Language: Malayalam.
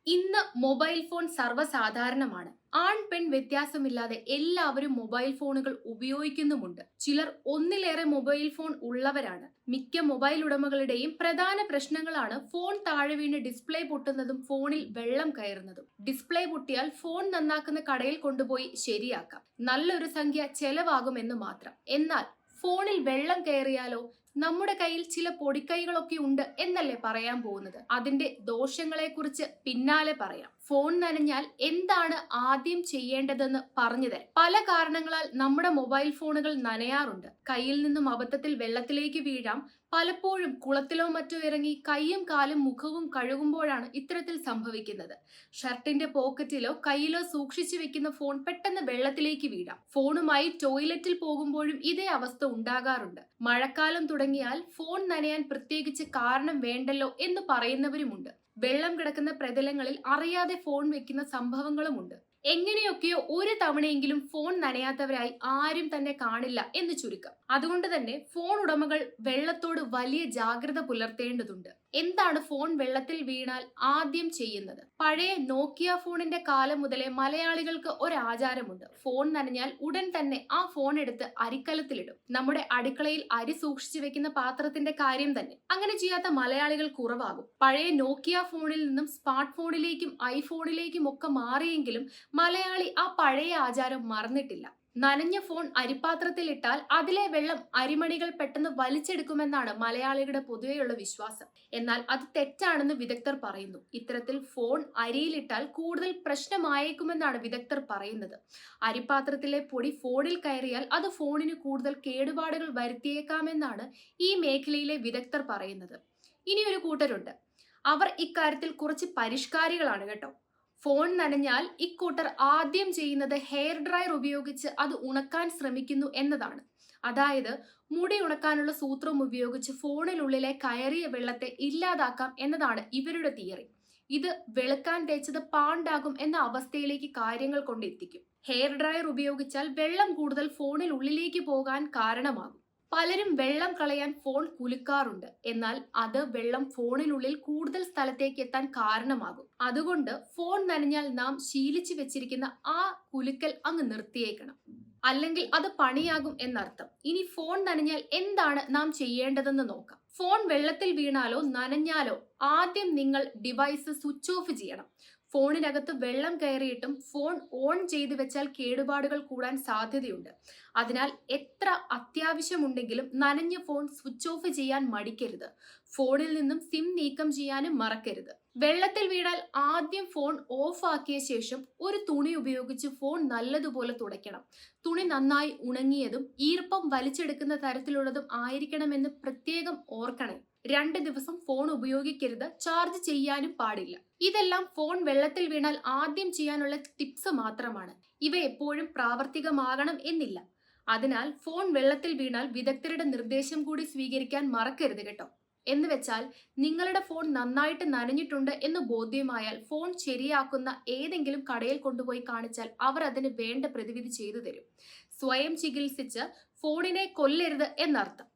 ഇന്ന് മൊബൈൽ ഫോൺ സർവ്വസാധാരണമാണ്. ആൺ പെൺ വ്യത്യാസമില്ലാതെ എല്ലാവരും മൊബൈൽ ഫോണുകൾ ഉപയോഗിക്കുന്നുമുണ്ട്. ചിലർ ഒന്നിലേറെ മൊബൈൽ ഫോൺ ഉള്ളവരാണ്. മിക്ക മൊബൈൽ ഉടമകളുടെയും പ്രധാന പ്രശ്നങ്ങളാണ് ഫോൺ താഴെ വീണ് ഡിസ്പ്ലേ പൊട്ടുന്നതും ഫോണിൽ വെള്ളം കയറുന്നതും. ഡിസ്പ്ലേ പൊട്ടിയാൽ ഫോൺ നന്നാക്കുന്ന കടയിൽ കൊണ്ടുപോയി ശരിയാക്കാം. നല്ലൊരു സംഖ്യ ചെലവാകുമെന്ന് മാത്രം. എന്നാൽ ഫോണിൽ വെള്ളം കയറിയാലോ? നമ്മുടെ കയ്യിൽ ചില പൊടിക്കൈകളൊക്കെ ഉണ്ട് എന്നല്ലേ പറയാൻ പോകുന്നത്. അതിന്റെ ദോഷങ്ങളെ കുറിച്ച് പിന്നാലെ പറയാം. ഫോൺ നനഞ്ഞാൽ എന്താണ് ആദ്യം ചെയ്യേണ്ടതെന്ന് പറഞ്ഞു തരാം. പല കാരണങ്ങളാൽ നമ്മുടെ മൊബൈൽ ഫോണുകൾ നനയാറുണ്ട്. കയ്യിൽ നിന്നും അബദ്ധത്തിൽ വെള്ളത്തിലേക്ക് വീഴാം. പലപ്പോഴും കുളത്തിലോ മറ്റോ ഇറങ്ങി കൈയും കാലും മുഖവും കഴുകുമ്പോഴാണ് ഇത്തരത്തിൽ സംഭവിക്കുന്നത്. ഷർട്ടിന്റെ പോക്കറ്റിലോ കയ്യിലോ സൂക്ഷിച്ചു വെക്കുന്ന ഫോൺ പെട്ടെന്ന് വെള്ളത്തിലേക്ക് വീഴാം. ഫോണുമായി ടോയ്ലറ്റിൽ പോകുമ്പോഴും ഇതേ അവസ്ഥ ഉണ്ടാകാറുണ്ട്. മഴക്കാലം തുടങ്ങിയാൽ ഫോൺ നനയാൻ പ്രത്യേകിച്ച് കാരണം വേണ്ടല്ലോ എന്ന് പറയുന്നവരുമുണ്ട്. വെള്ളം കിടക്കുന്ന പ്രതലങ്ങളിൽ അറിയാതെ ഫോൺ വെക്കുന്ന സംഭവങ്ങളുമുണ്ട്. എങ്ങനെയൊക്കെയോ ഒരു തവണയെങ്കിലും ഫോൺ നനയാത്തവരായി ആരും തന്നെ കാണില്ല എന്ന് ചുരുക്കം. അതുകൊണ്ട് തന്നെ ഫോൺ ഉടമകൾ വെള്ളത്തോട് വലിയ ജാഗ്രത പുലർത്തേണ്ടതുണ്ട്. എന്താണ് ഫോൺ വെള്ളത്തിൽ വീണാൽ ആദ്യം ചെയ്യുന്നത്? പഴയ നോക്കിയ ഫോണിന്റെ കാലം മുതലേ മലയാളികൾക്ക് ഒരു ആചാരമുണ്ട്. ഫോൺ നനഞ്ഞാൽ ഉടൻ തന്നെ ആ ഫോൺ എടുത്ത് അരിക്കലത്തിലിടും. നമ്മുടെ അടുക്കളയിൽ അരി സൂക്ഷിച്ചു വെക്കുന്ന പാത്രത്തിന്റെ കാര്യം തന്നെ. അങ്ങനെ ചെയ്യാത്ത മലയാളികൾ കുറവാകും. പഴയ നോക്കിയ ഫോണിൽ നിന്നും സ്മാർട്ട് ഫോണിലേക്കും ഐഫോണിലേക്കും ഒക്കെ മാറിയെങ്കിലും മലയാളി ആ പഴയ ആചാരം മറന്നിട്ടില്ല. നനഞ്ഞ ഫോൺ അരിപ്പാത്രത്തിൽ ഇട്ടാൽ അതിലെ വെള്ളം അരിമണികൾ പെട്ടെന്ന് വലിച്ചെടുക്കുമെന്നാണ് മലയാളികളുടെ പൊതുവെയുള്ള വിശ്വാസം. എന്നാൽ അത് തെറ്റാണെന്ന് വിദഗ്ധർ പറയുന്നു. ഇത്തരത്തിൽ ഫോൺ അരിയിലിട്ടാൽ കൂടുതൽ പ്രശ്നമായേക്കുമെന്നാണ് വിദഗ്ധർ പറയുന്നത്. അരിപ്പാത്രത്തിലെ പൊടി ഫോണിൽ കയറിയാൽ അത് ഫോണിന് കൂടുതൽ കേടുപാടുകൾ വരുത്തിയേക്കാമെന്നാണ് ഈ മേഖലയിലെ വിദഗ്ധർ പറയുന്നത്. ഇനിയൊരു കൂട്ടരുണ്ട്. അവർ ഇക്കാര്യത്തിൽ കുറച്ച് പരിഷ്കാരികളാണ് കേട്ടോ. ഫോൺ നനഞ്ഞാൽ ഇക്കൂട്ടർ ആദ്യം ചെയ്യുന്നത് ഹെയർ ഡ്രയർ ഉപയോഗിച്ച് അത് ഉണക്കാൻ ശ്രമിക്കുന്നു എന്നതാണ്. അതായത് മുടി ഉണക്കാനുള്ള സൂത്രം ഉപയോഗിച്ച് ഫോണിനുള്ളിലെ കയറിയ വെള്ളത്തെ ഇല്ലാതാക്കാം എന്നതാണ് ഇവരുടെ തിയറി. ഇത് വെളുക്കാൻ തേച്ചത് പാണ്ടാകും എന്ന അവസ്ഥയിലേക്ക് കാര്യങ്ങൾ കൊണ്ടെത്തിക്കും. ഹെയർ ഡ്രയർ ഉപയോഗിച്ചാൽ വെള്ളം കൂടുതൽ ഫോണിൽ ഉള്ളിലേക്ക് പോകാൻ കാരണമാകും. പലരും വെള്ളം കളയാൻ ഫോൺ കുലുക്കാറുണ്ട്. എന്നാൽ അത് വെള്ളം ഫോണിനുള്ളിൽ കൂടുതൽ സ്ഥലത്തേക്ക് എത്താൻ കാരണമാകും. അതുകൊണ്ട് ഫോൺ നനഞ്ഞാൽ നാം ശീലിച്ചു വെച്ചിരിക്കുന്ന ആ കുലുക്കൽ അങ്ങ് നിർത്തിയേക്കണം. അല്ലെങ്കിൽ അത് പണിയാകും എന്നർത്ഥം. ഇനി ഫോൺ നനഞ്ഞാൽ എന്താണ് നാം ചെയ്യേണ്ടതെന്ന് നോക്കാം. ഫോൺ വെള്ളത്തിൽ വീണാലോ നനഞ്ഞാലോ ആദ്യം നിങ്ങൾ ഡിവൈസ് സ്വിച്ച് ഓഫ് ചെയ്യണം. ഫോണിനകത്ത് വെള്ളം കയറിയിട്ടും ഫോൺ ഓൺ ചെയ്തു വെച്ചാൽ കേടുപാടുകൾ കൂടാൻ സാധ്യതയുണ്ട്. അതിനാൽ എത്ര അത്യാവശ്യമുണ്ടെങ്കിലും നനഞ്ഞ ഫോൺ സ്വിച്ച് ഓഫ് ചെയ്യാൻ മടിക്കരുത്. ഫോണിൽ നിന്നും സിം നീക്കം ചെയ്യാനും മറക്കരുത്. വെള്ളത്തിൽ വീണാൽ ആദ്യം ഫോൺ ഓഫ് ആക്കിയ ശേഷം ഒരു തുണി ഉപയോഗിച്ച് ഫോൺ നല്ലതുപോലെ തുടയ്ക്കണം. തുണി നന്നായി ഉണങ്ങിയതും ഈർപ്പം വലിച്ചെടുക്കുന്ന തരത്തിലുള്ളതും ആയിരിക്കണമെന്ന് പ്രത്യേകം ഓർക്കണേ. 2 ദിവസം ഫോൺ ഉപയോഗിക്കരുത്. ചാർജ് ചെയ്യാനും പാടില്ല. ഇതെല്ലാം ഫോൺ വെള്ളത്തിൽ വീണാൽ ആദ്യം ചെയ്യാനുള്ള ടിപ്സ് മാത്രമാണ്. ഇവ എപ്പോഴും പ്രാവർത്തികമാകണം എന്നില്ല. അതിനാൽ ഫോൺ വെള്ളത്തിൽ വീണാൽ വിദഗ്ധരുടെ നിർദ്ദേശം കൂടി സ്വീകരിക്കാൻ മറക്കരുത് കേട്ടോ. എന്ന് വെച്ചാൽ നിങ്ങളുടെ ഫോൺ നന്നായിട്ട് നനഞ്ഞിട്ടുണ്ട് എന്ന് ബോധ്യമായാൽ ഫോൺ ശരിയാക്കുന്ന ഏതെങ്കിലും കടയിൽ കൊണ്ടുപോയി കാണിച്ചാൽ അവർ അതിന് വേണ്ട പ്രതിവിധി ചെയ്തു തരും. സ്വയം ചികിത്സിച്ച് ഫോണിനെ കൊല്ലരുത് എന്നർത്ഥം.